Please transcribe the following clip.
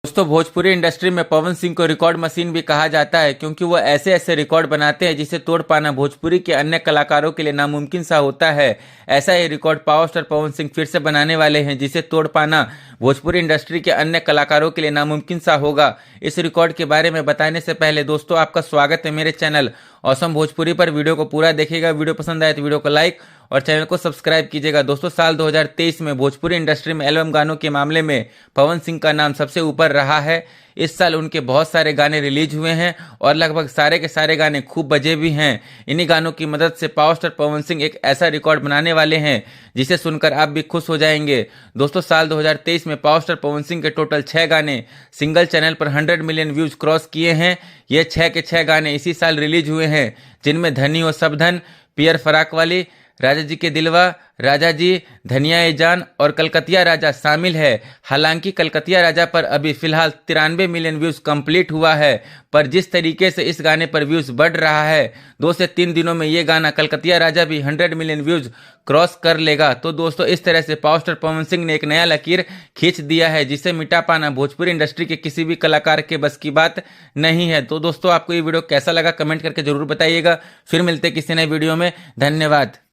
दोस्तों, भोजपुरी इंडस्ट्री में पवन सिंह को रिकॉर्ड मशीन भी कहा जाता है क्योंकि वो ऐसे ऐसे रिकॉर्ड बनाते हैं जिसे तोड़ पाना भोजपुरी के अन्य कलाकारों के लिए नामुमकिन सा होता है। ऐसा ही record power star Pawan Singh फिर से बनाने वाले हैं जिसे तोड़ पाना भोजपुरी इंडस्ट्री के अन्य कलाकारों के लिए नामुमकिन सा होगा। इस रिकॉर्ड के बारे में बताने से पहले दोस्तों, आपका स्वागत है मेरे चैनल ऑसम भोजपुरी पर। वीडियो को पूरा देखिएगा, वीडियो पसंद आए तो वीडियो को लाइक और चैनल को सब्सक्राइब कीजिएगा। दोस्तों, साल 2023 में भोजपुरी इंडस्ट्री में एल्बम गानों के मामले में पवन सिंह का नाम सबसे ऊपर रहा है। इस साल उनके बहुत सारे गाने रिलीज हुए हैं और लगभग सारे के सारे गाने खूब बजे भी हैं। इन्हीं गानों की मदद से पावर स्टार पवन सिंह एक ऐसा रिकॉर्ड बनाने वाले हैं जिसे सुनकर आप भी खुश हो जाएंगे। दोस्तों, साल 2023 में पावर स्टार पवन सिंह के टोटल 6 गाने सिंगल चैनल पर 100 मिलियन व्यूज क्रॉस किए हैं। ये 6 के 6 गाने इसी साल रिलीज हुए हैं, जिनमें धनी हो सब धन, पियर फराक वाली, राजा जी के दिलवा, राजा जी, धनिया ए जान और कलकतिया राजा शामिल है। हालांकि कलकतिया राजा पर अभी फिलहाल 93 मिलियन व्यूज कंप्लीट हुआ है, पर जिस तरीके से इस गाने पर व्यूज बढ़ रहा है, 2 से 3 दिनों में ये गाना कलकतिया राजा भी 100 मिलियन व्यूज क्रॉस कर लेगा। तो दोस्तों, इस तरह से पावर स्टार पवन सिंह ने एक नया लकीर खींच दिया है जिसे मिटा पाना भोजपुरी इंडस्ट्री के किसी भी कलाकार के बस की बात नहीं है। तो दोस्तों, आपको ये वीडियो कैसा लगा कमेंट करके जरूर बताइएगा। फिर मिलते किसी नए वीडियो में। धन्यवाद।